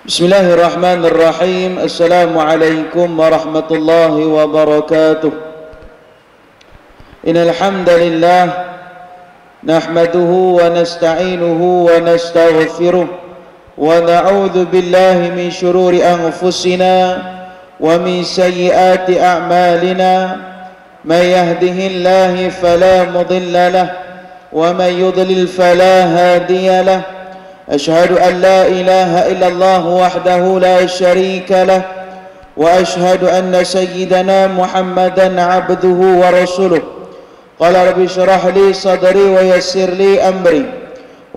Bismillahirrahmanirrahim. Assalamualaikum warahmatullahi wabarakatuh. Innal hamdalillah nahmaduhu wa nasta'inuhu wa nastaghfiruh wa na'udzu billahi min shururi anfusina wa min sayyiati a'malina. May yahdihillahu fala mudilla lahu wa may yudlil fala hadiya lahu. أشهد أن لا إله إلا الله وحده لا شريك له وأشهد أن سيدنا محمدا عبده ورسوله. قال رب اشرح لي صدري ويسر لي أمري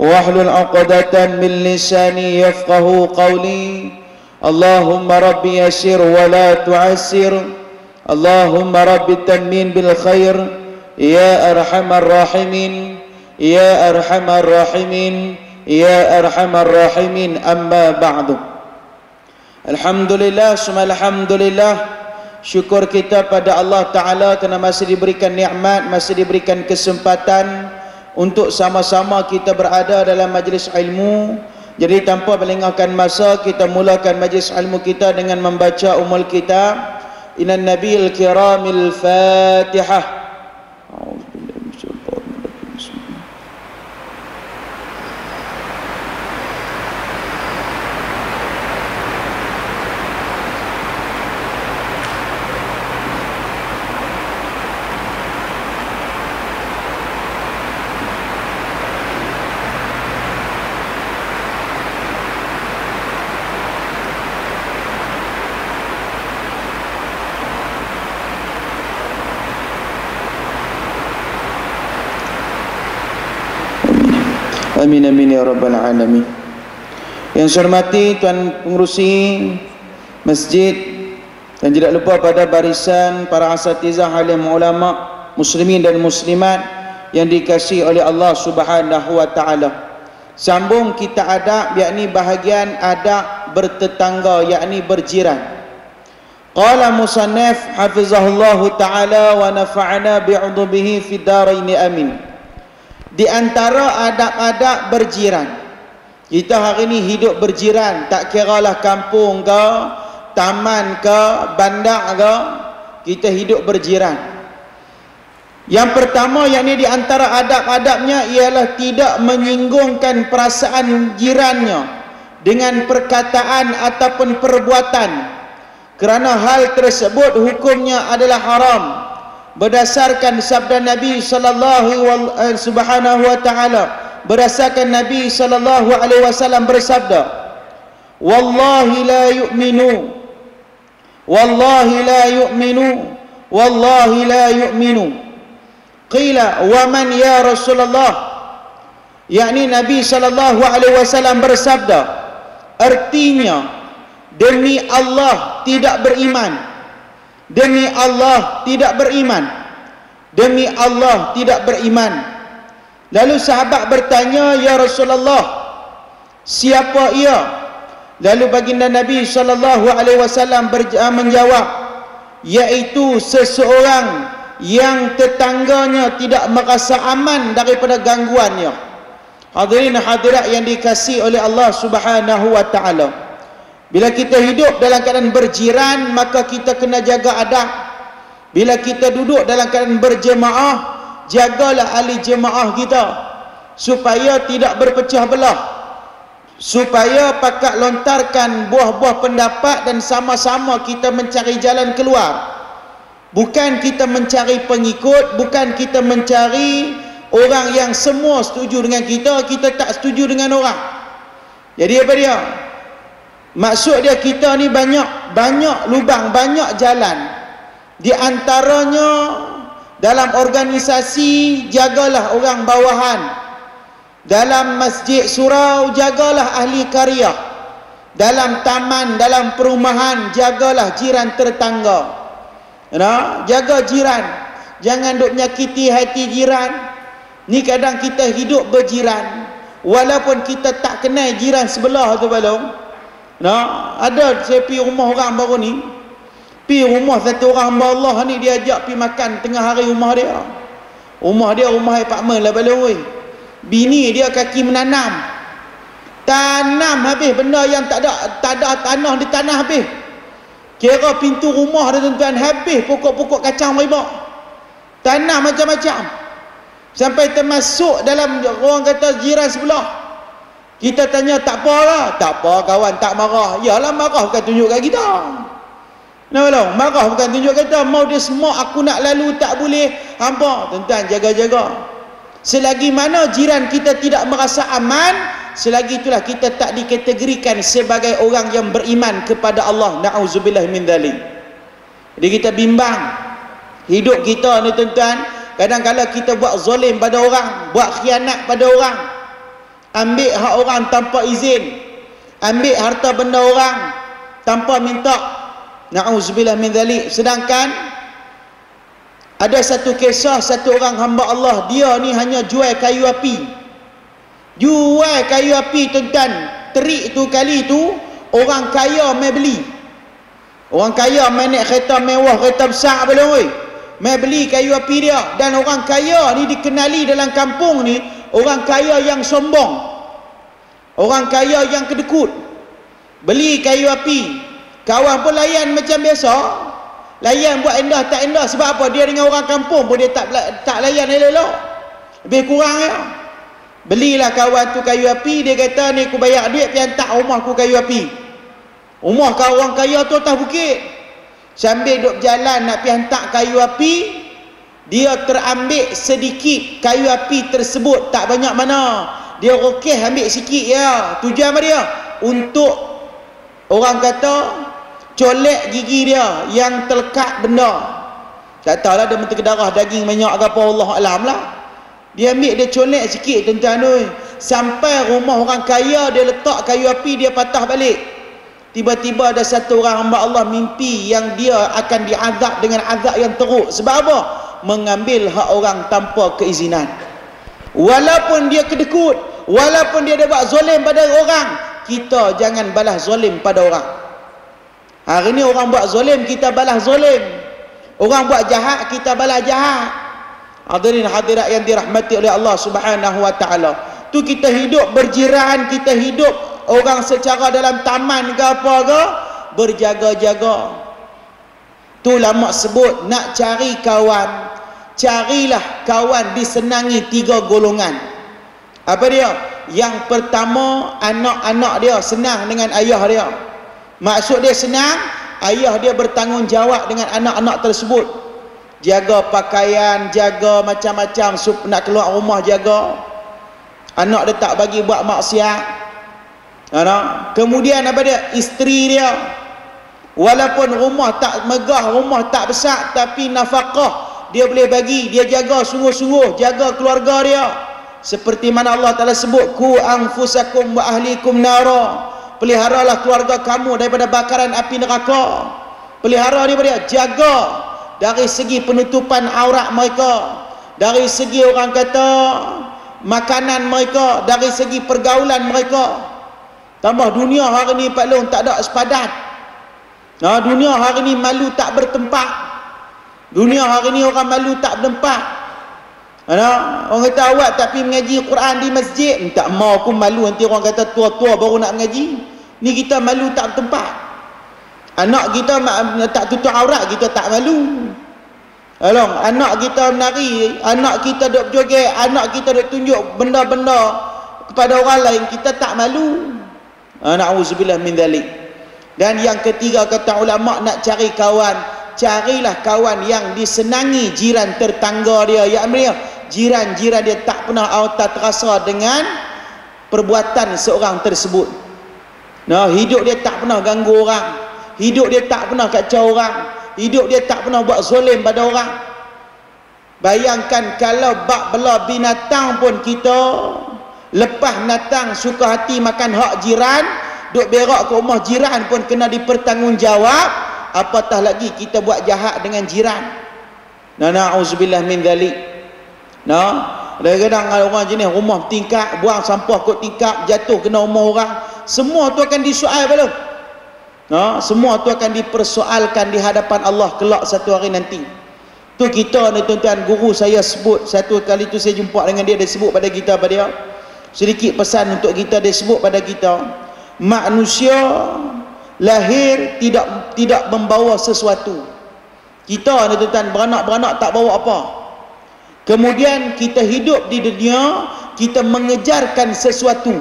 واحلل عقدة من لساني يفقه قولي. اللهم رب يسر ولا تعسر اللهم رب التنمين بالخير يا أرحم الراحمين يا أرحم الراحمين Ya Arhamar Rahimin. Amma ba'du. Alhamdulillah, summa alhamdulillah. Syukur kita pada Allah Ta'ala kerana masih diberikan nikmat, masih diberikan kesempatan untuk sama-sama kita berada dalam majlis ilmu. Jadi tanpa melengahkan masa, kita mulakan majlis ilmu kita dengan membaca Ummul Kitab Inan Nabiil Kiramil Fatihah. Amin amin ya rabbal alamin. Yang saya hormati tuan pengerusi masjid dan tidak lupa pada barisan para asatizah alim ulama muslimin dan muslimat yang dikasihi oleh Allah Subhanahu wa taala. Sambung kita adab, yakni bahagian adab bertetangga, yakni berjiran. Qala musannaf hafizahullahu taala wa nafa'ana bi'udhubihi fid darain amin. Di antara adab-adab berjiran, kita hari ini hidup berjiran, tak kiralah kampung ke, taman ke, bandar ke, kita hidup berjiran. Yang pertama, yakni di antara adab-adabnya ialah tidak menyinggungkan perasaan jirannya dengan perkataan ataupun perbuatan, kerana hal tersebut hukumnya adalah haram berdasarkan sabda Nabi subhanahu wa ta'ala. Berdasarkan Nabi sallallahu alaihi wasallam bersabda, wallahi la yu'minu wallahi la yu'minu wallahi la yu'minu. Qila wa man ya Rasulullah, yakni Nabi sallallahu alaihi wasallam bersabda, artinya demi Allah tidak beriman, demi Allah tidak beriman, demi Allah tidak beriman. Lalu sahabat bertanya, ya Rasulullah, siapa ia? Lalu baginda Nabi SAW menjawab, yaitu seseorang yang tetangganya tidak merasa aman daripada gangguannya. Hadirin hadirat yang dikasihi oleh Allah Subhanahu wa ta'ala, bila kita hidup dalam keadaan berjiran, maka kita kena jaga adab. Bila kita duduk dalam keadaan berjemaah, jagalah ahli jemaah kita supaya tidak berpecah belah, supaya pakat lontarkan buah-buah pendapat dan sama-sama kita mencari jalan keluar. Bukan kita mencari pengikut, bukan kita mencari orang yang semua setuju dengan kita, kita tak setuju dengan orang. Jadi apa dia? Maksud dia, kita ni banyak lubang, banyak jalan. Di antaranya dalam organisasi, jagalah orang bawahan. Dalam masjid surau, jagalah ahli karya. Dalam taman, dalam perumahan, jagalah jiran tetangga. Jaga jiran. Jangan duk menyakiti hati jiran. Ni kadang kita hidup berjiran, walaupun kita tak kenal jiran sebelah tu balong. Ada saya pergi rumah orang baru ni, pergi rumah satu orang hamba Allah ni, dia ajak pergi makan tengah hari rumah dia. Rumah dia rumah apartmen lah balong weh. Bini dia kaki menanam, tanam habis benda yang tak ada tanah di tanah habis. Kira pintu rumah dia tuan-tuan habis pokok-pokok kacang meribak. Tanam macam-macam. Sampai termasuk dalam orang kata jiran sebelah. Kita tanya tak apalah. Tak apa kawan, tak marah. Yalah marah bukan tunjuk kat kita. Kenapa tak? Marah bukan tunjuk kat kita. Mau dia semak aku nak lalu tak boleh. Hampa. Tuan-tuan jaga-jaga. Selagi mana jiran kita tidak merasa aman, selagi itulah kita tak dikategorikan sebagai orang yang beriman kepada Allah. Na'udzubillah min dzalik. Jadi kita bimbang hidup kita ni tuan-tuan. Kadang-kadang kita buat zalim pada orang, buat khianat pada orang, ambil hak orang tanpa izin, ambil harta benda orang tanpa minta. Na'udzubillah min dzalik. Sedangkan ada satu kisah satu orang hamba Allah, dia ni hanya jual kayu api. Jual kayu api tuan-tuan. Terik tu kali tu orang kaya mai beli. Orang kaya mai naik kereta mewah, kereta besar belum oi. Mai beli kayu api dia. Dan orang kaya ni dikenali dalam kampung ni orang kaya yang sombong. Orang kaya yang kedekut. Beli kayu api. Kawan pun layan macam biasa. Layan buat endah tak endah. Sebab apa? Dia dengan orang kampung pun dia tak layan elok-elok. Lebih kurang ya. Belilah kawan tu kayu api. Dia kata ni aku bayar duit pergi hantar rumah aku kayu api. Rumah kau orang kaya tu atas bukit. Sambil duduk berjalan nak pergi hantar kayu api, dia terambil sedikit kayu api tersebut. Tak banyak mana. Dia rokeh ambil sikit ya. Tujuan apa dia? Untuk orang kata colek gigi dia yang terlekat benda. Tak tahulah dia menteri darah daging minyak ke apa, Allah alam lah. Dia ambil, dia colek sikit tuan-tuan oi. Sampai rumah orang kaya, dia letak kayu api, dia patah balik. Tiba-tiba ada satu orang hamba Allah mimpi yang dia akan diazab dengan azab yang teruk. Sebab apa? Mengambil hak orang tanpa keizinan. Walaupun dia kedekut, walaupun dia ada buat zalim pada orang, kita jangan balas zalim pada orang. Hari ni orang buat zalim, kita balas zalim. Orang buat jahat, kita balas jahat. Hadirin hadirat yang dirahmati oleh Allah Subhanahu wa taala. Tu kita hidup berjiran, kita hidup orang secara dalam taman ke apa ke, berjaga-jaga. Tu ulama sebut nak cari kawan, carilah kawan disenangi 3 golongan. Apa dia? Yang pertama, anak-anak dia senang dengan ayah dia. Maksud dia senang, ayah dia bertanggungjawab dengan anak-anak tersebut. Jaga pakaian, jaga macam-macam, nak keluar rumah jaga. Anak dia tak bagi buat maksiat. Kemudian apa dia? Isteri dia. Walaupun rumah tak megah, rumah tak besar, tapi nafkah dia boleh bagi. Dia jaga sungguh-sungguh, jaga keluarga dia. Seperti mana Allah Ta'ala sebut, ku anfusakum wa ahlikum nara. Peliharalah keluarga kamu daripada bakaran api neraka. Pelihara dia, jaga dari segi penutupan aurat mereka, dari segi orang kata makanan mereka, dari segi pergaulan mereka. Tambah dunia hari ni Pak Long tak ada sepadan. Dunia hari ni malu tak bertempat. Dunia hari ni orang malu tak bertempat. Orang kata awak tak pergi mengaji Quran di masjid, tak mau aku malu nanti orang kata tua-tua baru nak mengaji. Ni kita malu tak bertempat. Anak kita tak tutup aurat, kita tak malu. Anak kita menari, anak kita duk berjoget, anak kita duk tunjuk benda-benda kepada orang lain, kita tak malu. Na'udzubillah min dzalik. Dan yang ketiga kata ulama, nak cari kawan, carilah kawan yang disenangi jiran tetangga dia. Ya amria, jiran-jiran dia tak pernah tak terasa dengan perbuatan seorang tersebut. Hidup dia tak pernah ganggu orang, hidup dia tak pernah kacau orang, hidup dia tak pernah buat zalim pada orang. Bayangkan kalau bak bela binatang pun kita lepas binatang suka hati makan hak jiran, duk berak ke rumah jiran pun kena dipertanggungjawab, apatah lagi kita buat jahat dengan jiran. Na'udzubillah min dzalik. Kadang-kadang orang jenis rumah tingkap, buang sampah kot tingkap, jatuh kena rumah orang, semua tu akan disoal belum? Semua tu akan dipersoalkan di hadapan Allah kelak satu hari nanti. Tu kita ni tuan-tuan, guru saya sebut satu kali tu, saya jumpa dengan dia, dia sebut pada kita, pada dia, sedikit pesan untuk kita. Dia sebut pada kita, manusia lahir tidak membawa sesuatu. Kita ni tuan, beranak-beranak tak bawa apa. Kemudian kita hidup di dunia, kita mengejarkan sesuatu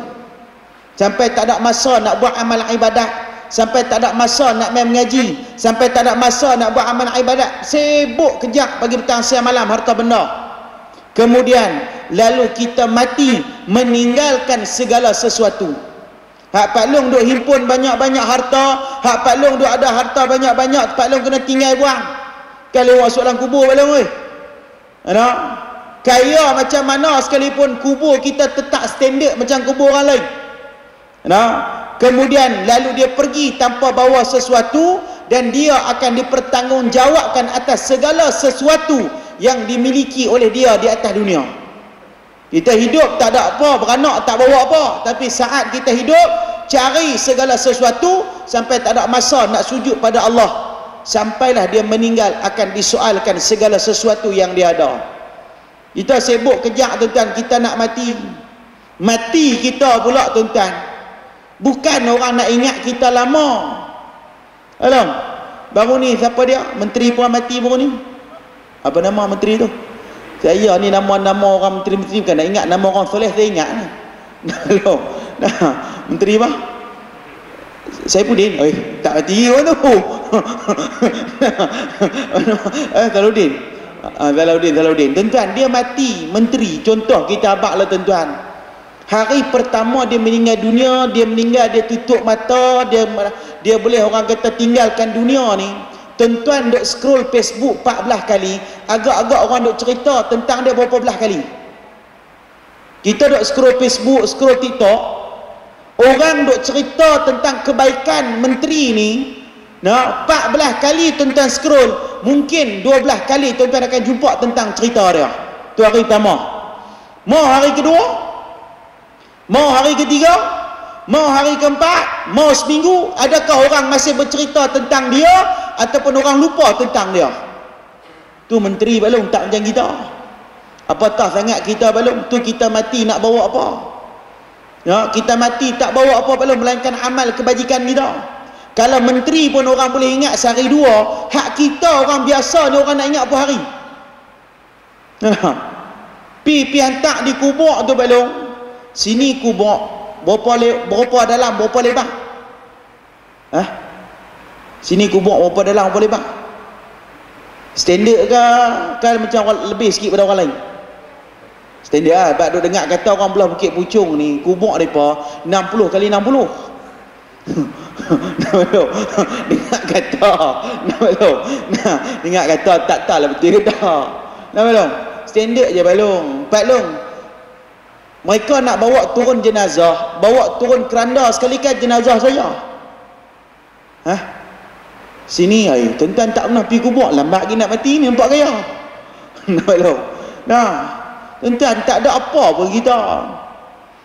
sampai tak ada masa nak buat amal ibadat, sampai tak ada masa nak main mengaji, sampai tak ada masa nak buat amal ibadat, sibuk kejap pagi petang siang malam harta benda. Kemudian lalu kita mati meninggalkan segala sesuatu. Hak Pak Long duk himpun banyak-banyak harta, hak Pak Long duk ada harta banyak-banyak, Pak Long kena tinggal buang. Kalau awak soalan kubur Pak Long oi. Ada kaya macam mana sekalipun kubur kita tetap standard macam kubur orang lain. Ada kemudian lalu dia pergi tanpa bawa sesuatu, dan dia akan dipertanggungjawabkan atas segala sesuatu yang dimiliki oleh dia di atas dunia. Kita hidup tak ada apa, beranak tak bawa apa, tapi saat kita hidup cari segala sesuatu sampai tak ada masa nak sujud pada Allah. Sampailah dia meninggal akan disoalkan segala sesuatu yang dia ada. Kita sibuk kejap tuan-tuan, kita nak mati. Mati kita pula tuan-tuan, bukan orang nak ingat kita lama. Alam, baru ni siapa dia? Menteri pun mati baru ni. Apa nama menteri tu? Saya ni nama-nama orang menteri-menteri bukan nak ingat, nama orang soleh saya ingat. Alam, menteri apa? Saifuddin. Oi, tak mati orang tu. Salahuddin. Salahuddin. Tuan-tuan, dia mati menteri. Contoh kita abak lah tuan-tuan. Hari pertama dia meninggal dunia, dia meninggal, dia tutup mata, dia boleh orang kata tinggalkan dunia ni. Tuan-tuan duk scroll Facebook 14 kali, agak-agak orang duk cerita tentang dia berapa belah kali. Kita duk scroll Facebook, scroll TikTok, orang duk cerita tentang kebaikan menteri ni. Nah, 14 kali tuan-tuan scroll, mungkin 12 kali tuan-tuan akan jumpa tentang cerita dia. Tu hari pertama. Mau hari kedua, mau hari ketiga, mau hari keempat, mau seminggu, adakah orang masih bercerita tentang dia ataupun orang lupa tentang dia? Tu menteri balong tak macam kita. Apatah sangat kita balong, tu kita mati nak bawa apa? Ya, kita mati tak bawa apa balong melainkan amal kebajikan kita. Kalau menteri pun orang boleh ingat sehari dua, hak kita orang biasa ni orang nak ingat apa hari? Pi hantar di kubur tu balong. Sini kubur berapa dalam, berapa lebar? Sini kubur berapa dalam, berapa lebar? Standard ke? Kan macam lebih sikit pada orang lain. Standard lah. Sebab duk dengar kata orang belah Bukit Puchong ni, kubur mereka 60 kali 60. Dengar kata, dengar kata tak tahu lah betul ke tak. Nah balong, standard je balong. Pak Long, mereka nak bawa turun jenazah, bawa turun keranda sekali kan jenazah saya. Sini ai, tuan-tuan tak pernah pergi kubur, lambat lagi nak mati ni nampak gaya. Nah balong. Nah, tuan-tuan tak ada apa pun kita.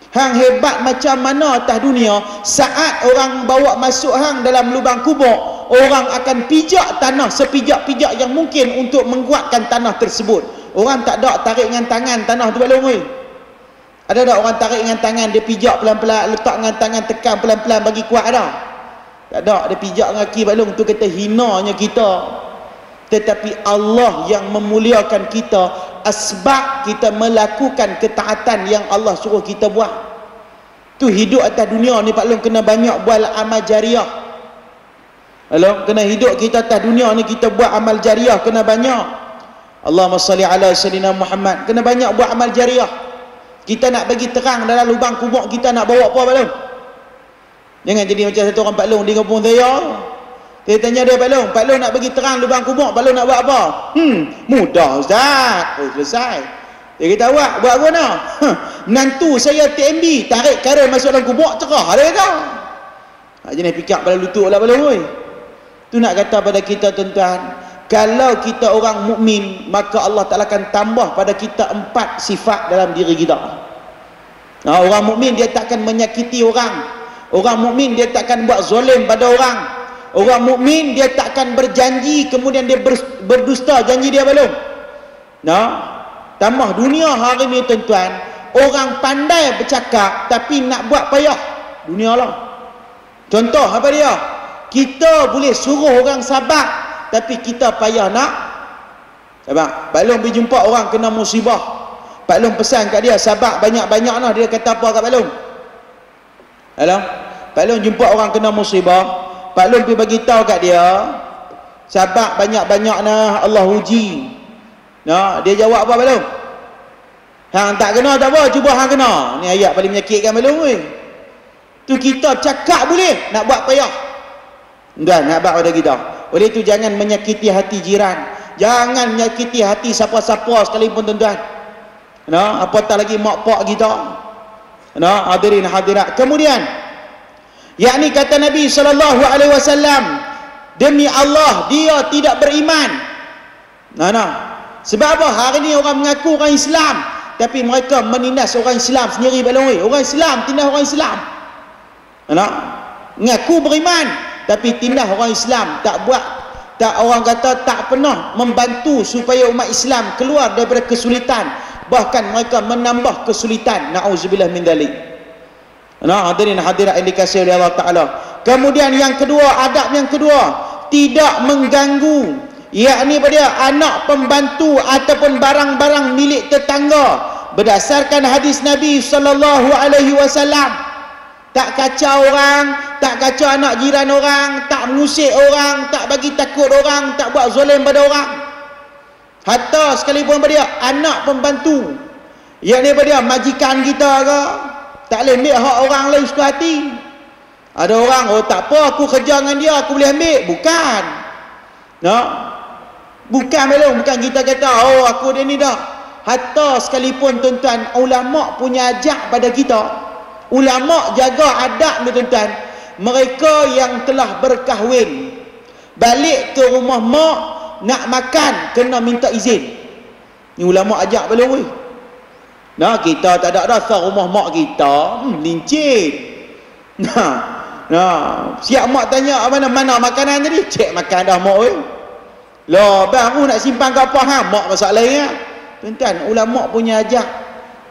Hang hebat macam mana atas dunia, saat orang bawa masuk hang dalam lubang kubur, orang akan pijak tanah sepijak-pijak yang mungkin untuk menguatkan tanah tersebut. Orang tak ada tarik dengan tangan tanah tu balong oi. Ada tak orang tarik dengan tangan, dia pijak pelan-pelan, letak dengan tangan, tekan pelan-pelan bagi kuat ada? Tak ada, dia pijak dengan kaki balong tu, kata hinanya kita. Tetapi Allah yang memuliakan kita, asbab kita melakukan ketaatan yang Allah suruh kita buat. Tu hidup atas dunia ni Pak Long kena banyak buat amal jariah. Kalau kena hidup kita atas dunia ni, kita buat amal jariah kena banyak. Allahumma salli ala sayyidina Muhammad. Kena banyak buat amal jariah. Kita nak bagi terang dalam lubang kubur kita, nak bawa apa Pak Long? Jangan jadi macam satu orang Pak Long di kampung saya. Dia tanya dia, Pak Long nak bagi terang lubang kubur, Pak Long nak buat apa? Mudah Ustaz. Oh, selesai. Dia kata, awak buat apa nak? Menantu saya TMB, tarik karen masuk dalam kubur, cerah dia kata. Jenis pikap pada lutut lah Pak Long. Tu nak kata pada kita tuan-tuan, kalau kita orang mukmin, maka Allah Ta'ala akan tambah pada kita 4 sifat dalam diri kita. Orang mukmin dia takkan menyakiti orang. Orang mukmin dia takkan buat zalim pada orang. Orang mukmin dia takkan berjanji kemudian dia berdusta janji dia belum. Tambah dunia hari ni tuan-tuan, orang pandai bercakap tapi nak buat payah dunia lah. Contoh apa dia? Kita boleh suruh orang sabar tapi kita payah nak sabar. Pak Long pergi jumpa orang kena musibah, Pak Long pesan kat dia sabar banyak-banyak lah. Dia kata apa kat Pak Long? Halo? Pak Long jumpa orang kena musibah, Pak Long pergi bagi tahu kat dia sabar banyak-banyak nah, Allah uji. Nah, dia jawab apa Pak Long? Hang tak kena tak apa, cuba hang kena. Ni ayat paling menyakitkan Pak Long weh. Tu kita cakap boleh, nak buat payah. Dan nak buat pada kita. Oleh itu jangan menyakiti hati jiran. Jangan menyakiti hati siapa-siapa sekalipun tuan-tuan. Nah, apatah lagi mak pak kita. Nah, hadirin hadirat. Kemudian yakni kata Nabi SAW, demi Allah dia tidak beriman. Nah. Sebab apa? Hari ni orang mengaku orang Islam tapi mereka menindas orang Islam sendiri. Orang Islam tindas orang Islam. Nah, mengaku beriman tapi tindas orang Islam, tak buat, tak, orang kata tak pernah membantu supaya umat Islam keluar daripada kesulitan, bahkan mereka menambah kesulitan. Na'udzubillah min dzalik. Nah, hadirin hadirat yang dikasihi oleh Allah Taala. Kemudian yang kedua, adab yang kedua, tidak mengganggu yakni pada anak pembantu ataupun barang-barang milik tetangga. Berdasarkan hadis Nabi SAW, tak kacau orang, tak kacau anak jiran orang, tak mengusik orang, tak bagi takut orang, tak buat zalim pada orang. Hatta sekalipun pada anak pembantu, yakni pada majikan kita ke, tak boleh ambil hak orang lain suka hati. Ada orang, oh tak apa aku kerja dengan dia aku boleh ambil. Bukan. No? Bukan belum, bukan kita kata oh aku dia ni dah. Hatta sekalipun tuan-tuan, ulama punya ajak pada kita. Ulama jaga adab ni tuan-tuan. Mereka yang telah berkahwin balik ke rumah mak nak makan kena minta izin. Ni ulama ajak belum weh. Nah, kita tak ada dasar rumah mak kita lincin. Nah, siap mak tanya mana makanan tadi? Cek makan dah mak weh. Lah baru nak simpan ke apa hang? Mak masalah ya. Tuan-tuan, ulama punya ajak.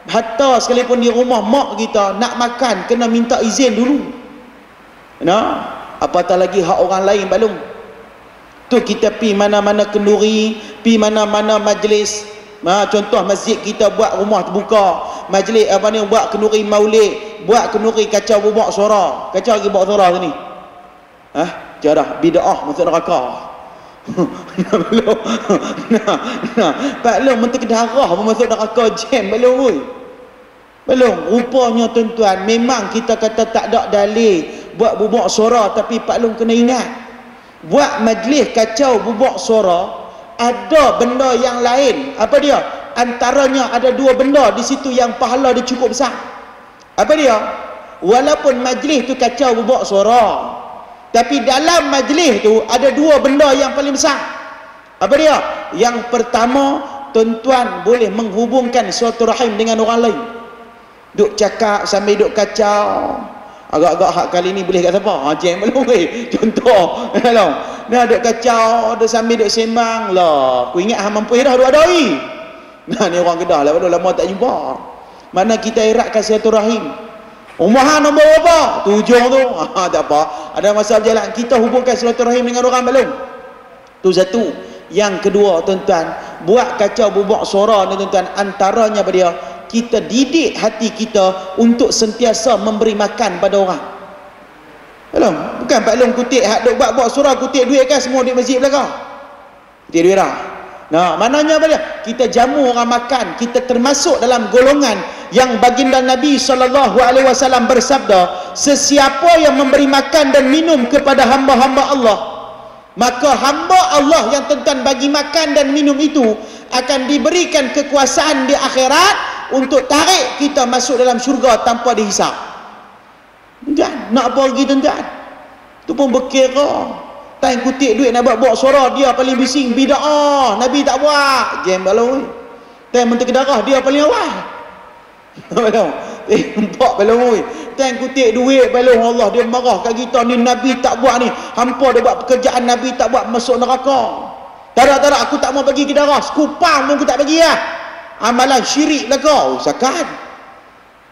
Hatta sekalipun di rumah mak kita nak makan kena minta izin dulu. Nah, apatah lagi hak orang lain balung. Tu kita pi mana-mana kenduri, pi mana-mana majlis. Contoh masjid kita buat rumah terbuka, majlis apa ni buat kenduri maulid, buat kenduri kacau bubak suara. Kacau lagi bubak suara sini. Jarah bid'ah masuk neraka. Belum. Pak Long menteri darah masuk neraka jam belum woi. Belum. Rupanya tuan-tuan, memang kita kata tak ada dalil buat bubak suara, tapi Pak Long kena ingat, buat majlis kacau bubak suara ada benda yang lain. Apa dia? Antaranya ada dua benda di situ yang pahala dia cukup besar. Apa dia? Walaupun majlis tu kacau bubak suara, tapi dalam majlis tu ada dua benda yang paling besar. Apa dia? Yang pertama, tuan-tuan boleh menghubungkan suatu rahim dengan orang lain. Duk cakap sambil duk kacau. Agak-agak hak kali ni boleh kat siapa? Jam belum weh. Contoh. Nah, duk kacau, duk sambil duk sembang lah. Aku ingat hang mampu dah duk ada hari. Nah, ni orang Kedah lah, lama tak jumpa. Mana kita eratkan silaturahim. Umahan nombor berapa? 7 tu. Tak apa. Ada masa berjalan kita hubungkan silaturahim dengan orang belum? Tu satu. Yang kedua tuan-tuan, buat kacau bubak suara ni tuan-tuan, antaranya pada dia kita didik hati kita untuk sentiasa memberi makan pada orang. Belum? Bukan Pak Long kutip hak duk buat suara kutip duit kan semua di masjid belakang. Kutip duit dah. Nah, maknanya apa dia? Kita jamu orang makan, kita termasuk dalam golongan yang baginda Nabi SAW bersabda, sesiapa yang memberi makan dan minum kepada hamba-hamba Allah, maka hamba Allah yang tuan-tuan bagi makan dan minum itu akan diberikan kekuasaan di akhirat untuk tarik kita masuk dalam syurga tanpa dihisap. Tuan, nak apa lagi tuan-tuan? Tu pun berkira. Time kutip duit nak buat suara, dia paling bising bid'ah, Nabi tak buat. Jam balong. Time menteri darah, dia paling awal. Balong. Nampak balong oi. Time kutip duit balong, Allah dia marah kat kita ni, Nabi tak buat ni. Hampa dia buat pekerjaan Nabi tak buat, masuk neraka. Tak ada, aku tak mau bagi ke darah. Sekupang pun aku tak bagi lah. Amalan syirik lah kau. Sakan.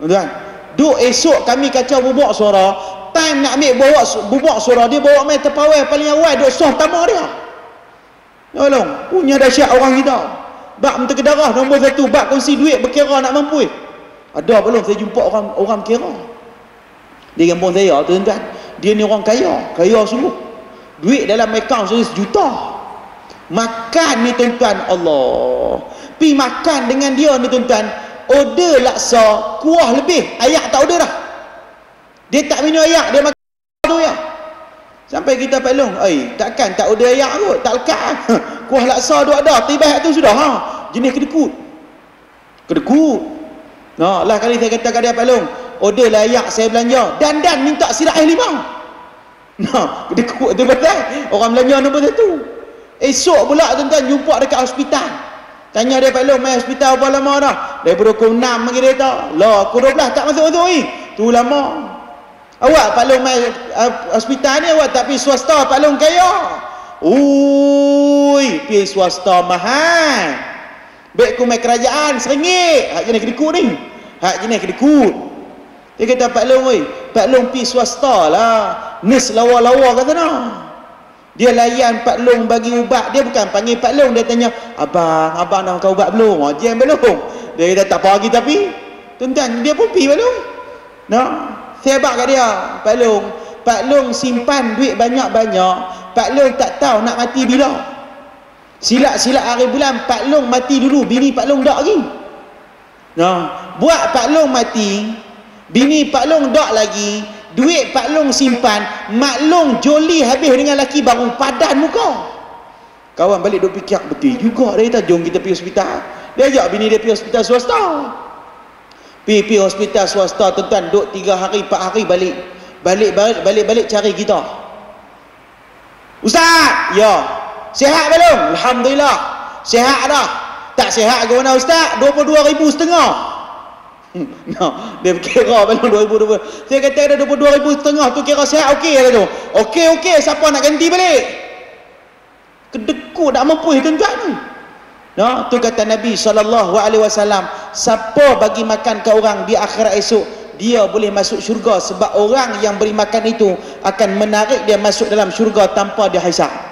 Tuan, duk esok kami kacau bubuk suara, time nak ambil bawa bubuk suara, dia bawa main terpawai paling awal, duk soh tamak dia. Tolong, punya dahsyat orang kita. Bak menteri darah nombor 1, bak kongsi duit berkira nak mampu. Ada belum saya jumpa orang kira. Di kampung saya tuan-tuan, dia ni orang kaya sungguh. Duit dalam akaun saya 1 juta. Makan ni tuan-tuan, Allah. Pi makan dengan dia ni tuan-tuan, order laksa kuah lebih, ayak tak order dah. Dia tak minum ayak, dia makan tu ya. Sampai kita pelong, takkan tak order ayak kot, tak lekat. Kuah laksa tu ada, tiba tu sudah jenis kedekut. Nah, lah kali saya kata kat dia pelong, order lah ayak saya belanja, dan minta sirap air limau. Nah, kedekut tu betul. Orang belanja nombor 1. Esok pula tuan-tuan jumpa dekat hospital. Tanya dia pelong, main hospital berapa lama dah? Daripada pukul 6 bagi dia tak. Lah, pukul 12 tak masuk-masuk ni. Tu lama. Awak Pak Long main hospital ni, awak tak pergi swasta, Pak Long kaya. Ui, pergi swasta mahal. Baik ku main kerajaan RM1. Hak jenis kedekut ni. Hak jenis kedekut. Dia kata Pak Long, Pak Long pergi swasta lah. Nurse lawa-lawa kat sana. Dia layan Pak Long bagi ubat. Dia bukan panggil Pak Long, dia tanya, Abang nak makan ubat belum? Jam belum? Dia kata tak apa lagi tapi. Tuan-tuan, dia pun pergi Pak Long. Nah, saya bak kat dia, Pak Long simpan duit banyak-banyak. Pak Long tak tahu nak mati bila. Silap-silap hari bulan Pak Long mati dulu, bini Pak Long tak lagi. Nah, buat Pak Long mati, bini Pak Long tak lagi, duit Pak Long simpan, Mak Long joli habis dengan laki baru, padan muka. Kawan balik duk fikir, betul juga dia kata, jom kita pergi hospital. Dia ajak bini dia pergi hospital swasta. Pergi hospital swasta tuan-tuan, duk 3 hari 4 hari balik cari kita. Ustaz, ya. Sihat belum? Alhamdulillah. Sihat dah. Tak sihat ke mana ustaz? 22,500. No, dia kira belum 2,000. Saya kata ada 22,500 tu kira sihat okey kata tu. Okey, siapa nak ganti balik? Kedekut tak mampu tuan-tuan ni. Nah, tu kata Nabi SAW, siapa bagi makan ke orang di akhirat esok, dia boleh masuk syurga, sebab orang yang beri makan itu akan menarik dia masuk dalam syurga tanpa dihisab.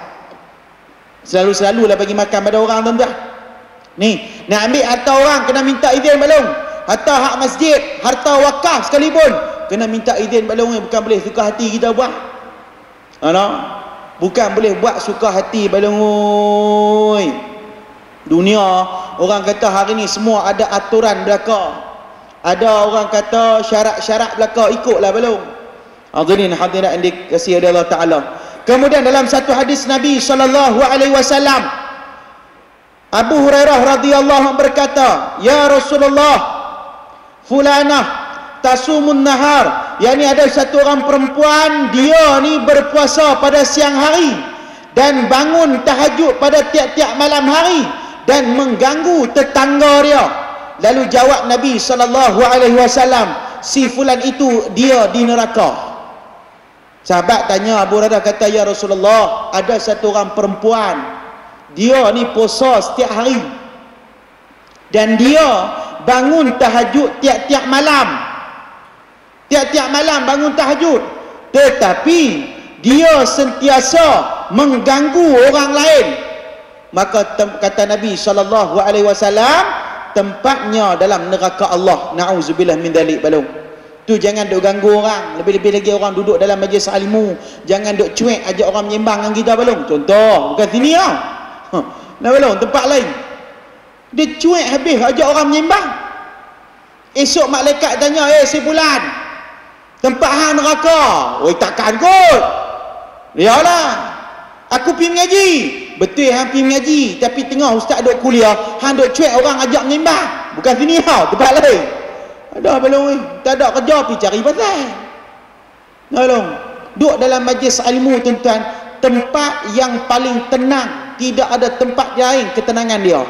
Selalu-selalulah bagi makan pada orang tuan-tuan. Ni, nak ambil harta orang kena minta izin belum? Harta hak masjid, harta wakaf sekalipun kena minta izin belum, bukan boleh suka hati kita buat. Bukan boleh buat suka hati belum. Dunia orang kata hari ni semua ada aturan belaka. Ada orang kata syarat-syarat belaka, ikutlah belum. Hadirin hadirat yang dikasihi oleh Allah Taala. Kemudian dalam satu hadis Nabi SAW, Abu Hurairah radhiyallahu berkata, ya Rasulullah, fulanah tasumun nahar, yakni ada satu orang perempuan, dia ni berpuasa pada siang hari dan bangun tahajud pada tiap-tiap malam hari dan mengganggu tetangga dia. Lalu jawab Nabi SAW, si fulan itu dia di neraka. Sahabat tanya, Abu Hurairah kata, ya Rasulullah, ada satu orang perempuan, dia ni puasa setiap hari dan dia bangun tahajud tiap-tiap malam. Tiap-tiap malam bangun tahajud, tetapi dia sentiasa mengganggu orang lain. Maka kata Nabi SAW, tempatnya dalam neraka Allah. Na'udzubillah min dzalik balung. Tu jangan duk ganggu orang, lebih-lebih lagi orang duduk dalam majlis ilmu, jangan duk cuek ajak orang menyembang dengan kita balung. Contoh, bukan sini ah. Nah balung, tempat lain. Dia cuek habis ajak orang menyembang. Esok malaikat tanya, si fulan, tempat hang neraka. Oi takkan kot. Yalah. Aku pergi mengaji. Betul hang pergi mengaji, tapi tengah ustaz duk kuliah, hang duk cuek orang ajak menyembang. Bukan sini tau, tempat lain. Ada belum? Tak ada kerja pergi cari pasal. Tolong. Duk dalam majlis ilmu tuan-tuan, tempat yang paling tenang, tidak ada tempat lain ketenangan dia.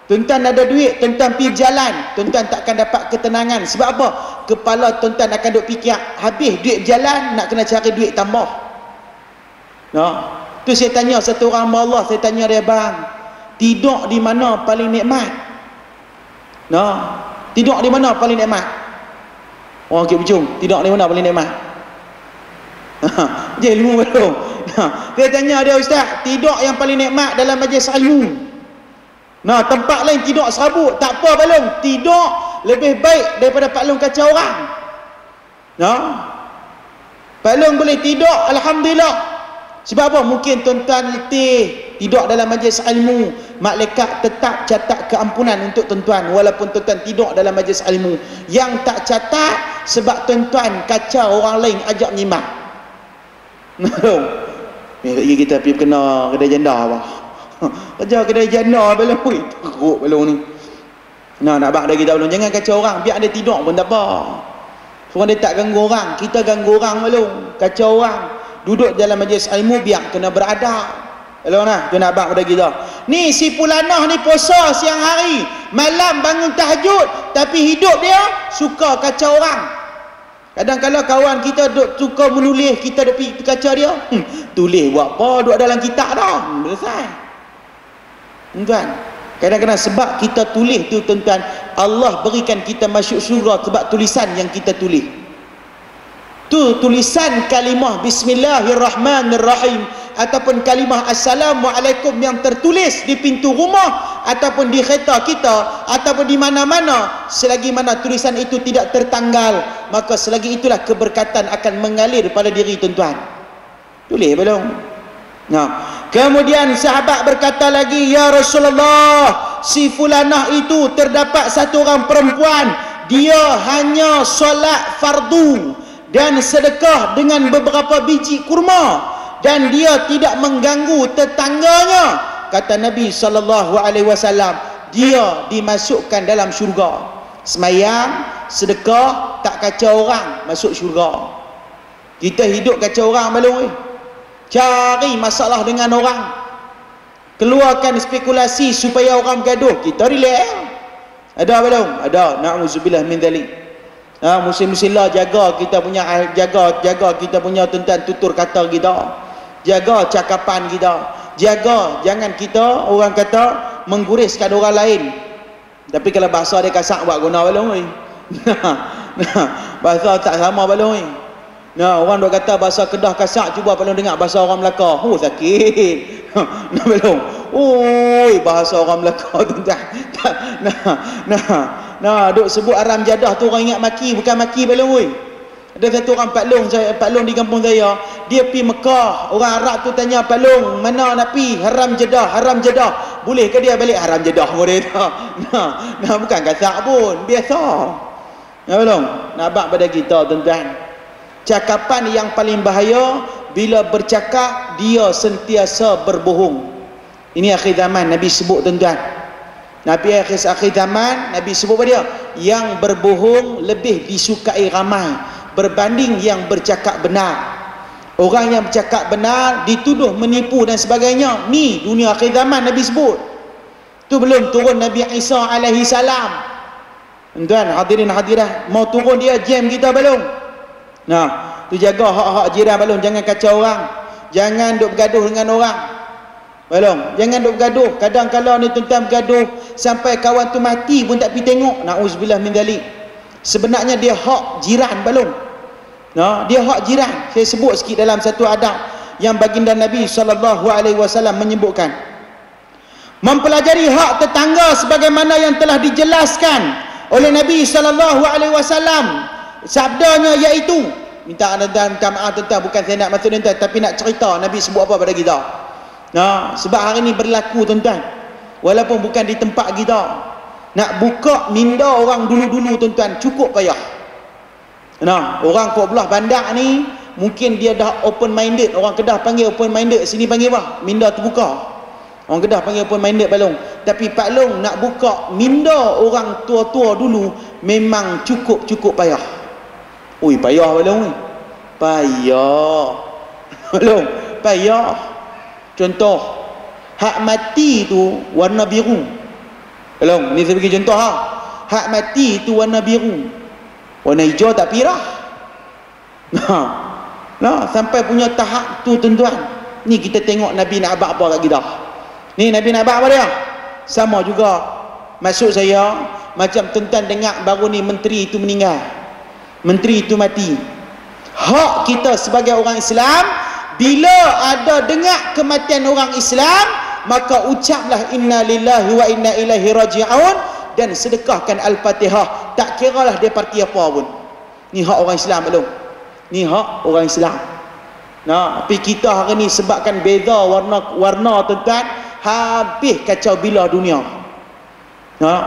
Tuan-tuan ada duit, tuan-tuan pergi jalan, tuan-tuan takkan dapat ketenangan. Sebab apa? Kepala tuan-tuan akan duk fikir, habis duit jalan, nak kena cari duit tambah. Tu saya tanya satu orang hamba Allah, saya tanya dia, bang, tidur di mana paling nikmat? Tidur di mana paling nikmat? Orang Bukit Puchung, tidur di mana paling nikmat? Dia ilmu belum. Dia tanya dia, ustaz, tidur yang paling nikmat dalam majlis ilmu. Nah, tempat lain tidur serabut, tak apa balong. Tidur lebih baik daripada Pak Long kacau orang. Nah, Pak Long boleh tidur, alhamdulillah. Sebab apa? Mungkin tuan-tuan letih tidur dalam majlis ilmu, malaikat tetap catat keampunan untuk tuan-tuan walaupun tuan-tuan tidur dalam majlis ilmu. Yang tak catat sebab tuan-tuan kacau orang lain ajak nyimak. Ni lagi kita pergi kena kedai janda apa? Kerja kedai janda belum, teruk belum ni. Nah, nak bak dah kita belum, jangan kacau orang, biar dia tidur pun tak apa. Orang dia tak ganggu orang, kita ganggu orang belum, kacau orang. Duduk dalam majlis ilmu biar kena beradab. Hello nah, tu nak abang pada kita. Ni si Pulanah ni puasa siang hari, malam bangun tahajud, tapi hidup dia suka kacau orang. Kadang-kadang kawan kita duk suka menulis, kita duk pergi kacau dia. Tulis buat apa? Duk dalam kitab dah. Selesai. Tuan-tuan, kadang-kadang sebab kita tulis tu tuan-tuan, Allah berikan kita masuk syurga sebab tulisan yang kita tulis. Tu tulisan kalimah Bismillahirrahmanirrahim ataupun kalimah Assalamualaikum yang tertulis di pintu rumah ataupun di kereta kita ataupun di mana-mana, selagi mana tulisan itu tidak tertanggal, maka selagi itulah keberkatan akan mengalir pada diri tuan-tuan. Tulis belum? Nah, kemudian sahabat berkata lagi, ya Rasulullah, si Fulanah itu terdapat satu orang perempuan, dia hanya solat fardu dan sedekah dengan beberapa biji kurma dan dia tidak mengganggu tetangganya. Kata Nabi SAW, dia dimasukkan dalam syurga. Semayang, sedekah, tak kacau orang, masuk syurga. Kita hidup kacau orang malu, cari masalah dengan orang, keluarkan spekulasi supaya orang bergaduh, kita relax. Ada belum? Ada. Na'udzubillah min dzalik. Muslim-muslimlah jaga kita punya kita punya tuan-tuan tutur kata kita, jaga cakapan kita, jaga jangan kita orang kata mengguriskan orang lain. Tapi kalau bahasa dia kasar buat guna balong. Bahasa tak sama balong. Nah, orang dok kata bahasa Kedah kasar, cuba balong dengar bahasa orang Melaka. Sakit. Nah balong. Oi, bahasa orang Melaka tuan-tuan. Nah, duk sebut haram jadah tu orang ingat maki, bukan maki balong oi. Ada satu orang Pak Long di kampung saya, dia pergi Mekah. Orang Arab tu tanya Pak Long, mana nak pergi? Haram jadah. Boleh ke dia balik haram jadah dia tak? Nah, bukan kasar pun, biasa. Ya belum? Nak bak pada kita tuan-tuan. Cakapan yang paling bahaya bila bercakap dia sentiasa berbohong. Ini akhir zaman Nabi sebut tuan-tuan. Nabi akhir zaman Nabi sebut pada dia, yang berbohong lebih disukai ramai berbanding yang bercakap benar. Orang yang bercakap benar dituduh menipu dan sebagainya. Ni dunia akhir zaman Nabi sebut. Tu belum turun Nabi Isa alaihi salam. Tuan hadirin hadirat, mau turun dia jam kita belum? Nah, tu jaga hak-hak jiran belum, jangan kacau orang. Jangan duk bergaduh dengan orang. Belum, jangan duk bergaduh. Kadang-kadang ni tuan-tuan bergaduh sampai kawan tu mati pun tak pergi tengok. Na'udzubillah min dzalik. Sebenarnya dia hak jiran belum. Nah, dia hak jiran. Saya sebut sikit dalam satu adab yang baginda Nabi SAW menyebutkan. Mempelajari hak tetangga sebagaimana yang telah dijelaskan oleh Nabi SAW. Sabdanya iaitu, minta maaf tuan-tuan, bukan saya nak masuk tuan-tuan, tapi nak cerita Nabi sebut apa pada kita. Nah, sebab hari ni berlaku tuan-tuan, walaupun bukan di tempat kita, nak buka minda orang dulu-dulu tuan-tuan cukup payah. Nah, orang kau belah bandar ni mungkin dia dah open minded. Orang Kedah panggil open minded, sini panggil apa? Minda terbuka. Orang Kedah panggil open minded balong. Tapi Pak Long nak buka minda orang tua-tua dulu memang cukup payah. Ui, payah balong. Payah. Balong, payah. Contoh, hak mati tu warna biru. Balong, ni saya bagi contoh ha. Hak mati tu warna biru. Warna hijau tak pirah. Nah, sampai punya tahap tu tuan-tuan. Ni kita tengok Nabi nak abad apa kat kita. Ni Nabi nak abad apa dia? Sama juga. Maksud saya, macam tuan-tuan dengar baru ni menteri itu meninggal. menteri itu mati. Hak kita sebagai orang Islam, bila ada dengar kematian orang Islam, maka ucaplah inna lillahi wa inna ilaihi raji'un dan sedekahkan Al-Fatihah. Tak kiralah dia parti apa pun. Ni hak orang Islam belum? Ni hak orang Islam. Nah, tapi kita hari ni sebabkan beza warna tuan-tuan, habis kacau bila dunia. Nah,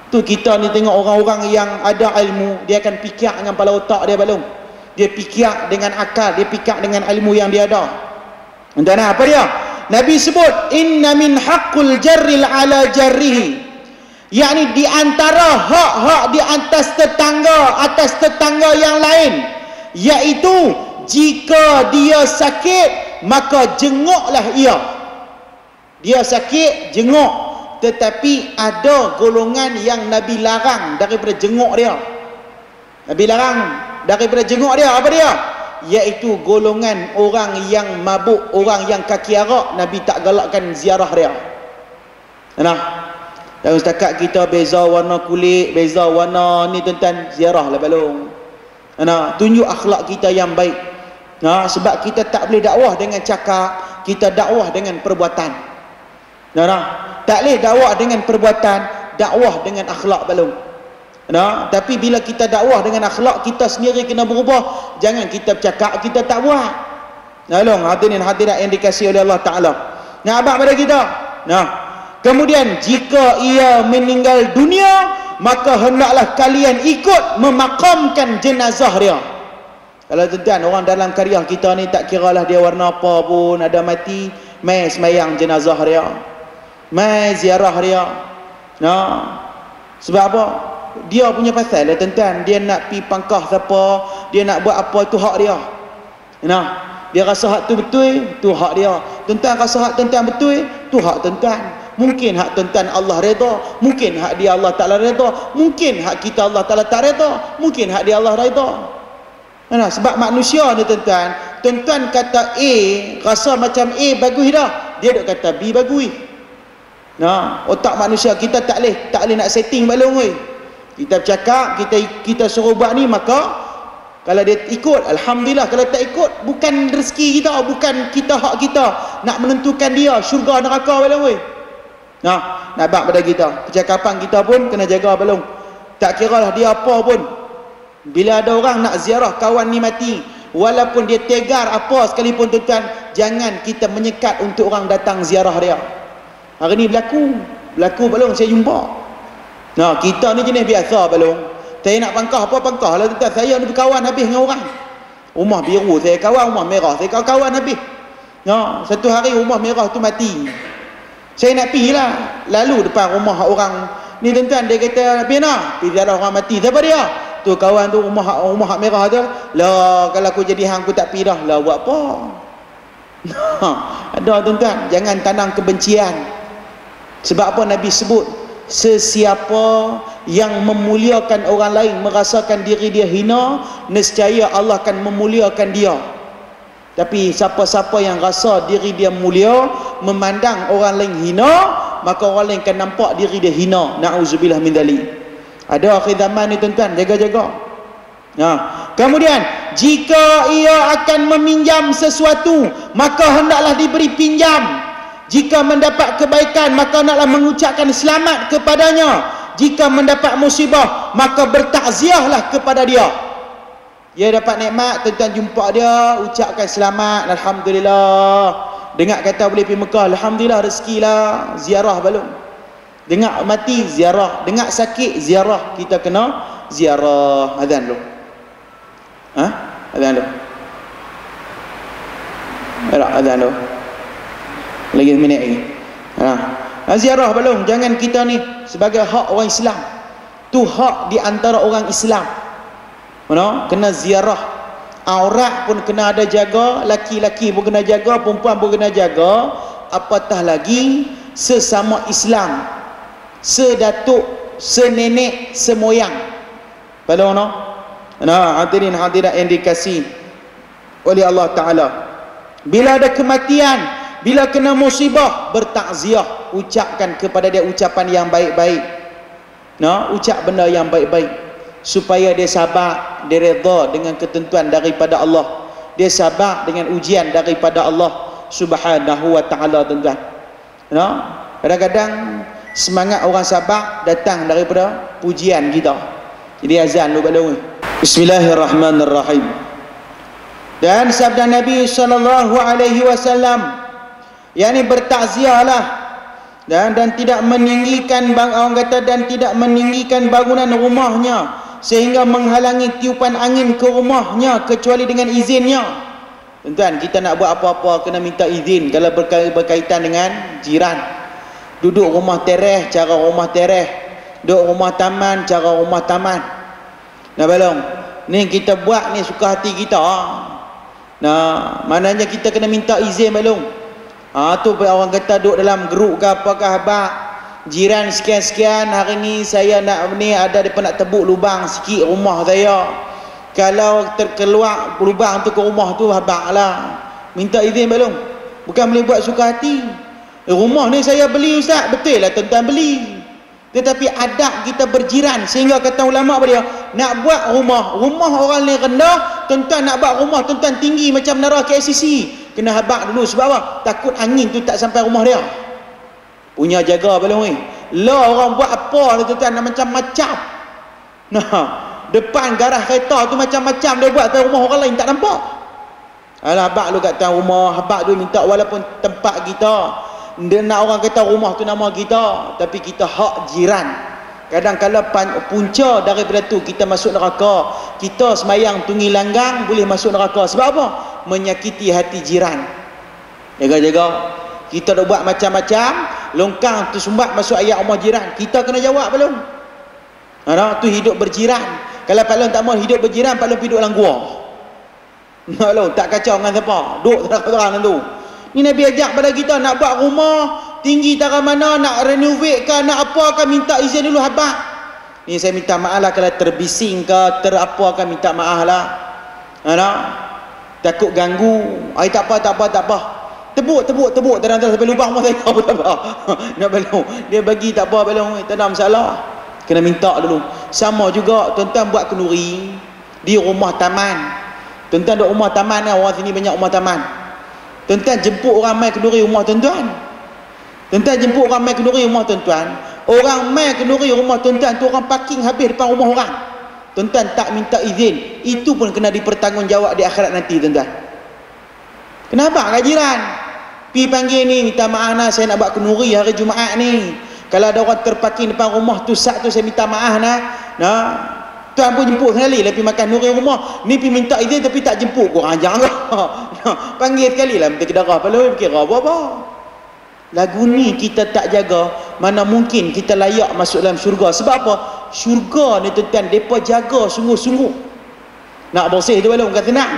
tu kita ni tengok orang-orang yang ada ilmu, dia akan fikir dengan kepala otak dia belum. Dia fikir dengan akal, dia fikir dengan ilmu yang dia ada. Tuan-tuan, apa dia? Nabi sebut inna min haqqul jarril ala jarrihi. Yakni di antara hak-hak di atas tetangga yang lain, iaitu jika dia sakit maka jenguklah ia. Dia sakit, jenguk. Tetapi ada golongan yang Nabi larang daripada jenguk dia. Nabi larang daripada jenguk dia. Apa dia? Iaitu golongan orang yang mabuk, orang yang kaki arak. Nabi tak galakkan ziarah dia. Nah, dan setakat kita beza warna kulit, beza warna ni tuan-tuan, ziarah lah belum. Nah, tunjuk akhlak kita yang baik. Nah, sebab kita tak boleh dakwah dengan cakap, kita dakwah dengan perbuatan. Nah, tak boleh dakwah dengan perbuatan, dakwah dengan akhlak belum. Nah, tapi bila kita dakwah dengan akhlak, kita sendiri kena berubah. Jangan kita bercakap, kita tak buat. Nah, hadirin hadirat yang dikasihi oleh Allah Taala. Nah, abang pada kita. Nah, kemudian jika ia meninggal dunia, maka hendaklah kalian ikut memakamkan jenazah dia. Kalau tuan-tuan, orang dalam karya kita ni tak kiralah dia warna apa pun, ada mati, mai semayang jenazah dia, mai ziarah dia. Nah, sebab apa? Dia punya pasal lah tuan-tuan. Dia nak pi pangkah siapa, dia nak buat apa, itu hak dia. Nah, dia rasa hak tu betul, tu hak dia. Tuan-tuan rasa hak tuan-tuan betul, tu hak tuan-tuan. Mungkin hak tuan-tuan Allah redha, mungkin hak dia Allah Ta'ala redha, mungkin hak kita Allah Ta'ala tak redha, mungkin hak dia Allah redha. Nah, sebab manusia ni tuan-tuan, tuan-tuan kata A, rasa macam A bagus dah, dia duk kata B bagus. Nah, otak manusia kita tak boleh nak setting balong oi. Kita bercakap, kita suruh buat ni, maka kalau dia ikut, alhamdulillah. Kalau tak ikut, bukan rezeki kita, bukan kita hak kita nak menentukan dia syurga neraka balong oi. Nah, nak bak pada kita, percakapan kita pun kena jaga balong. Tak kiralah dia apa pun. Bila ada orang nak ziarah kawan ni mati, walaupun dia tegar apa sekalipun tuan-tuan, jangan kita menyekat untuk orang datang ziarah dia. Hari ni berlaku balong saya jumpa. Nah, kita ni jenis biasa balong. Saya nak pangkah apa pangkah lah tuan-tuan. Saya ni berkawan habis dengan orang. Rumah biru saya kawan, rumah merah saya kawan habis. Nah, satu hari rumah merah tu mati. Saya nak pergi lah, lalu depan rumah orang ni tuan-tuan, dia kata pergi nak pergi ziarah orang mati. Siapa dia? Tu kawan tu, rumah hak merah tu. Lah, kalau aku jadi hang aku tak pergi dah. Lah, buat apa? Ada tuan-tuan, jangan tanam kebencian. Sebab apa Nabi sebut, sesiapa yang memuliakan orang lain merasakan diri dia hina, nescaya Allah akan memuliakan dia. Tapi siapa-siapa yang rasa diri dia mulia, memandang orang lain hina, maka orang lain akan nampak diri dia hina. Na'udzubillah min dzalik. Ada akhir zaman ni tuan-tuan, jaga-jaga. Nah, kemudian jika ia akan meminjam sesuatu, maka hendaklah diberi pinjam. Jika mendapat kebaikan, maka hendaklah mengucapkan selamat kepadanya. Jika mendapat musibah, maka bertakziahlah kepada dia. Dia dapat nikmat, tuan-tuan jumpa dia, ucapkan selamat, alhamdulillah. Dengar kata boleh pergi Mekah, alhamdulillah, rezeki lah, ziarah belum. Dengar mati, ziarah. Dengar sakit, ziarah. Kita kena ziarah. Azan dulu. Azan dulu. Azan dulu. Lagi minit lagi. Ziarah belum. Jangan kita ni sebagai hak orang Islam. Tu hak di antara orang Islam. Kena ziarah. Aurat pun kena ada jaga, laki-laki pun kena jaga, perempuan pun kena jaga. Apatah lagi sesama Islam, sedatuk, senenek, semoyang. Pada mana? Nah, hadirin hadirat yang dikasihi oleh Allah Taala. Bila ada kematian, bila kena musibah, bertakziah, ucapkan kepada dia ucapan yang baik-baik. Nah, ucap benda yang baik-baik supaya dia sabar. dia redha dengan ketentuan daripada Allah, dia sabar dengan ujian daripada Allah Subhanahu wa taala, tuan-tuan. Kadang-kadang semangat orang sabar datang daripada pujian kita. Jadi azan lu baloi. Bismillahirrahmanirrahim. Dan sabda Nabi sallallahu alaihi wasallam, yakni bertakziahlah dan tidak meninggikan orang kata dan tidak meninggikan bangunan rumahnya sehingga menghalangi tiupan angin ke rumahnya kecuali dengan izinnya. Tuan-tuan, kita nak buat apa-apa kena minta izin kalau berkaitan dengan jiran. Duduk rumah tereh, cara rumah tereh. Duduk rumah taman, cara rumah taman. Nah balong, ni kita buat ni suka hati kita. Nah, maknanya kita kena minta izin balong. Tu orang kata duduk dalam grup ke apakah abang, jiran sekian-sekian hari ni saya nak ni ada depa nak tebuk lubang sikit rumah saya. Kalau terkeluar lubang tu ke rumah tu habaqlah. Minta izin balong. Bukan boleh buat suka hati. Rumah ni saya beli ustaz, betul lah tuan-tuan beli. Tetapi adab kita berjiran, sehingga kata ulama dia nak buat rumah orang ni rendah, tuan-tuan nak buat rumah tuan-tuan tinggi macam menara KLCC, kena habaq dulu. Sebab apa? Takut angin tu tak sampai rumah dia. Punya jaga balong ni. Lah orang buat apa tu tuan-tuan macam-macam. Nah, depan garah kereta tu macam-macam dia buat, tapi rumah orang lain tak nampak. Alah, habaq lu kat atas rumah, habaq tu minta walaupun tempat kita. Dia nak orang kata rumah tu nama kita, tapi kita hak jiran. Kadang-kadang punca daripada tu kita masuk neraka. Kita semayang tunggi langgang boleh masuk neraka. Sebab apa? Menyakiti hati jiran. Jaga-jaga. Kita dah buat macam-macam, longkang tu sumbat masuk ayat rumah jiran, kita kena jawab belum? Tu hidup berjiran. Kalau Pak Long tak mau hidup berjiran, Pak Long hidup dalam gua. Pak Long tak kacau dengan siapa, duduk terang-terang tu. Ni Nabi ajak pada kita nak buat rumah tinggi tarah mana, nak renovate ke, nak apa ke, minta izin dulu habaq. Ni saya minta maaf lah kalau terbising ke, terapa ke, minta maaf lah. Takut ganggu. Tak apa. Tebuk terang-terang sampai lubang rumah saya. Tak apa. Nak balong. Dia bagi tak apa balong, tak ada masalah. Kena minta dulu. Sama juga tuan-tuan buat kenduri di rumah taman. Tuan-tuan duduk rumah taman kan, orang sini banyak rumah taman. Tuan-tuan jemput orang mai kenduri rumah tuan-tuan. Tuan-tuan jemput orang mai kenduri rumah tuan-tuan. Orang mai kenduri rumah tuan-tuan tu orang parking habis depan rumah orang. Tuan-tuan tak minta izin, itu pun kena dipertanggungjawab di akhirat nanti tuan-tuan. Kenapa kat jiran? Pi panggil ni, minta maaf nah, saya nak buat kenduri hari Jumaat ni. Kalau ada orang terparking depan rumah tu sat tu, saya minta maaf nah. Tuan pun jemput sekali lepas makan nuri rumah ni, pi minta izin tapi tak jemput, kurang ajar ke? Panggil sekali lah minta kedarah pala, kira apa-apa. Lagu ni kita tak jaga, mana mungkin kita layak masuk dalam syurga. Sebab apa? Syurga ni tuan-tuan depa jaga sungguh-sungguh. Nak bersih tu balong bukan senang.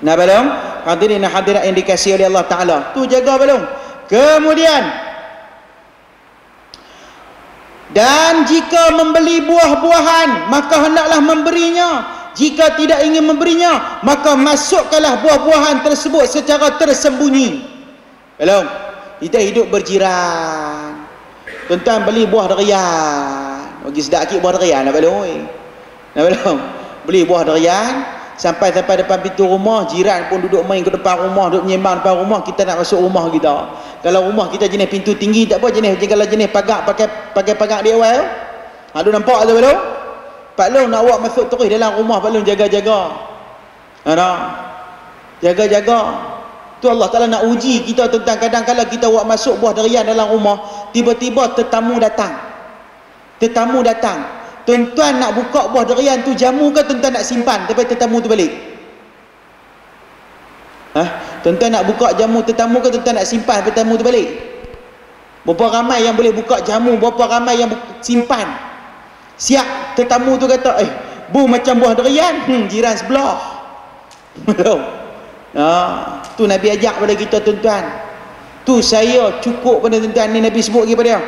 Nah balong, hadirin dan hadirat yang dikasihi oleh Allah Taala, tu jaga balong. Kemudian dan jika membeli buah-buahan, maka hendaklah memberinya. Jika tidak ingin memberinya, maka masukkanlah buah-buahan tersebut secara tersembunyi. Belum? Kita hidup berjiran. Tuan-tuan beli buah durian, bagi sedap sikit buah durian nak belum? Nak belum? Beli buah durian, sampai depan pintu rumah, jiran pun duduk main ke depan rumah, duduk menyembang depan rumah, kita nak masuk rumah kita. Kalau rumah kita jenis pintu tinggi tak apa, kalau jenis pagar pakai pagar di awal. Ada nampak tu belum? Pak Long nak awak masuk terus dalam rumah, Pak Long jaga-jaga. Jaga-jaga. Tu Allah Taala nak uji kita tentang kadang-kadang kita awak masuk buah durian dalam rumah, tiba-tiba tetamu datang. Tuan-tuan nak buka buah durian tu jamu ke tuan-tuan nak simpan sampai tetamu tu balik? Tuan-tuan nak buka jamu tetamu ke tuan-tuan nak simpan sampai tetamu tu balik? Berapa ramai yang boleh buka jamu, berapa ramai yang simpan? Siap tetamu tu kata, bu macam buah durian, jiran sebelah. Belum. Tu Nabi ajak pada kita tuan-tuan. Tu saya cukup pada tuan-tuan ni, Nabi sebut lagi pada dia.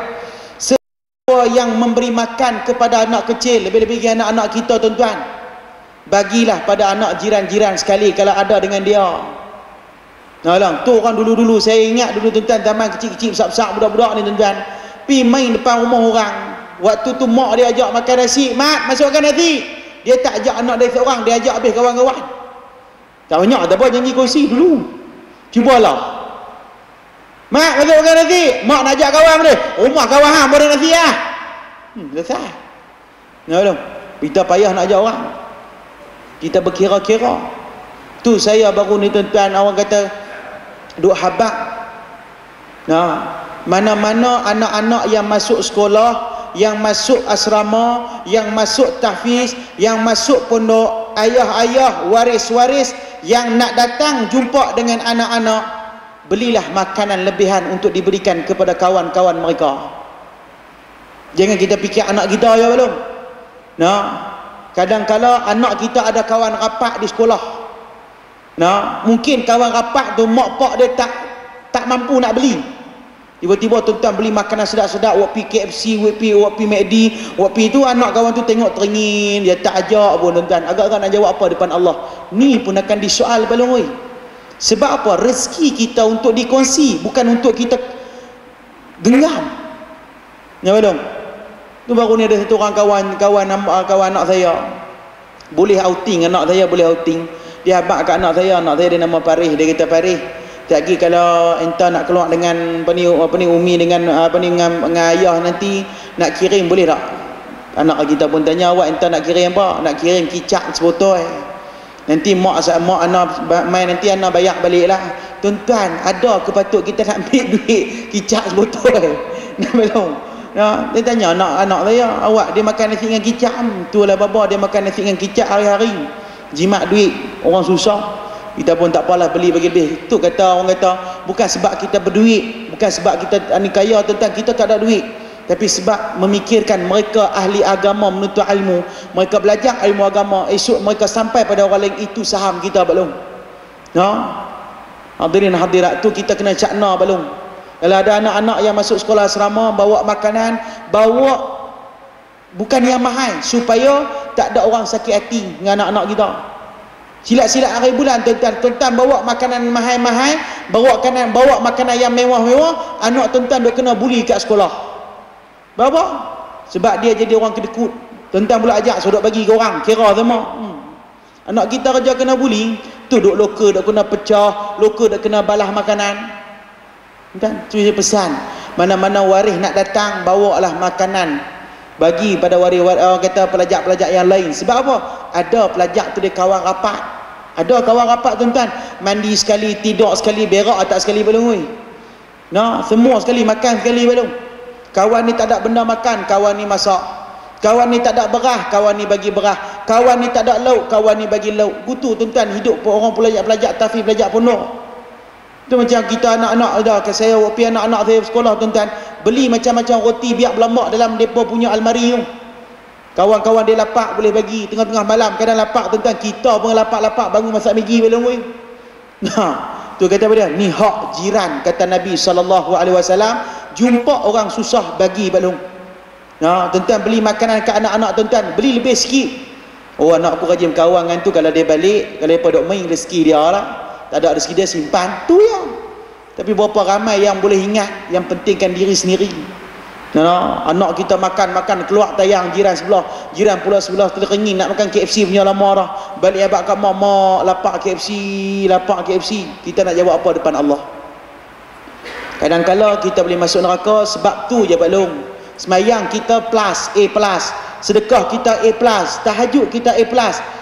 Yang memberi makan kepada anak kecil, lebih-lebih anak-anak kita tuan-tuan, bagilah pada anak jiran-jiran sekali kalau ada dengan dia. Tu orang dulu-dulu, saya ingat dulu tuan-tuan, zaman kecil-kecil besar-besar budak-budak ni tuan-tuan, pi main depan rumah orang. Waktu tu mak dia ajak makan nasi, mat masukkan nasi, dia tak ajak anak dia seorang, dia ajak habis kawan-kawan. Tak banyak, tak apa janji kongsi dulu. Cubalah. Mak, masuk makan nasi. Mak nak ajak kawan boleh. Rumah kawan hang boleh nasi lah. Selesai. Ya belum? Kita payah nak ajak orang. Kita berkira-kira. Tu saya baru ni tuan-tuan, orang kata duk habaq. Nah, mana-mana anak-anak yang masuk sekolah, yang masuk asrama, yang masuk tahfiz, yang masuk pondok, ayah-ayah, waris-waris yang nak datang jumpa dengan anak-anak, belilah makanan lebihan untuk diberikan kepada kawan-kawan mereka. Jangan kita fikir anak kita ya belum. Nah, kadang-kala anak kita ada kawan rapat di sekolah. Nah, mungkin kawan rapat tu mak pak dia tak mampu nak beli. Tiba-tiba tuan-tuan beli makanan sedap-sedap, wak pi KFC, wak pi McD, wak pi tu, anak kawan tu tengok teringin, dia tak ajak pun tuan-tuan. Agak-agak nak jawab apa depan Allah. Ni pun akan disoal balong oi. Sebab apa? Rezeki kita untuk dikongsi, bukan untuk kita genggam. Ya belum? Tu baru ni ada satu orang kawan anak saya. Boleh outing, anak saya boleh outing. Dia habaq kat anak saya dia nama Paris. Dia kata, Paris, tak lagi kalau entah nak keluar dengan apa ni Umi dengan dengan ayah nanti nak kirim boleh tak? Anak kita pun tanya, awak entah nak kirim apa? Nak kirim kicap sebotol. Nanti mak anak main, nanti anak bayar balik lah. Tuan-tuan, ada ke patut kita nak ambil duit kicap sebotol? Nak belum? Nah, dia tanya anak saya, awak dia makan nasi dengan kicap? Itulah baba, dia makan nasi dengan kicap hari-hari. Jimat duit orang susah. Kita pun tak apalah beli bagi lebih. Itu kata orang kata, bukan sebab kita berduit, bukan sebab kita kaya tuan-tuan, kita tak ada duit, tapi sebab memikirkan mereka ahli agama, menuntut ilmu, mereka belajar ilmu agama, esok mereka sampai pada orang lain. Itu saham kita belum. Nah, hadirin hadirat, tu kita kena cakna belum. Kalau ada anak-anak yang masuk sekolah asrama, bawa makanan, bawa bukan yang mahal, supaya tak ada orang sakit hati dengan anak-anak kita. Silat-silat hari bulan tuan-tuan bawa makanan mahal-mahal, bawa makanan yang mewah-mewah, anak tuan-tuan duk kena buli kat sekolah. Berapa? Sebab dia jadi orang kedekut. Tuan-tuan pula ajak suruh bagi ke orang, kira semua. Anak kita kerja kena buli, tu duk loka duk kena pecah, loka duk kena balah makanan. Tuan, tu saya pesan, mana-mana waris nak datang, bawalah makanan bagi pada waris orang kata pelajar-pelajar yang lain. Sebab apa? Ada pelajar tu dia kawan rapat. Ada kawan rapat tuan-tuan, mandi sekali, tidur sekali, berak tak sekali belum oi. Nah, semua sekali, makan sekali belum. Kawan ni tak ada benda makan, kawan ni masak. Kawan ni tak ada beras, kawan ni bagi beras. Kawan ni tak ada lauk, kawan ni bagi lauk. Gitu tuan-tuan hidup orang pelajar-pelajar tahfiz, pelajar pondok. Itu macam kita anak-anak ada, saya wapi anak-anak saya sekolah tuan-tuan, beli macam-macam roti biar berlambak dalam depa punya almari tu. Kawan-kawan dia lapak boleh bagi tengah-tengah malam, kadang lapak tuan-tuan, kita pun lapak-lapak bangun masak Maggi belum weh. Nah, tu kata apa dia? Ni hak jiran, kata Nabi SAW, jumpa orang susah bagi belum. Nah, tuan-tuan beli makanan ke anak-anak tuan-tuan, beli lebih sikit. Oh, anak aku rajin kawan dengan tu, kalau dia balik, kalau depa duk main rezeki dia lah. Tak ada rezeki dia simpan tu ya. Tapi berapa ramai yang boleh ingat, yang pentingkan diri sendiri. Nah, anak kita makan keluar tayang jiran sebelah, jiran pula sebelah teringin nak makan KFC punya lama dah. Balik abang kat mak lapak KFC. Kita nak jawab apa depan Allah? Kadang-kala kita boleh masuk neraka sebab tu je Pak Long. Semayang kita plus, A+, sedekah kita A+, tahajud kita A+,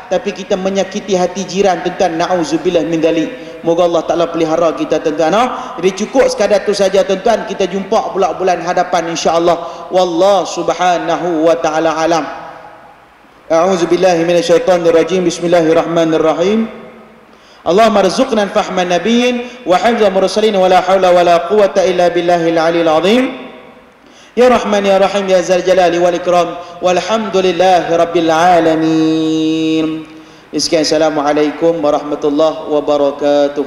tapi kita menyakiti hati jiran tuan-tuan, na'udzubillah min dzalik. Moga Allah Taala pelihara kita tuan-tuan. Jadi cukup sekadar tu saja tuan-tuan, kita jumpa pula bulan hadapan insya-Allah. Wallahu subhanahu wa taala alam. A'udzubillahi minasyaitonir rajim. Bismillahirrahmanirrahim. Allahumma rzuqna fahman nabiyyin wa hifdza mursalin wa la haula wa la quwwata illa billahil aliyil azim. Ya Rahman ya Rahim ya Zal Jalali wal Ikram, walhamdulillahi rabbil alamin. Assalamualaikum warahmatullahi wabarakatuh.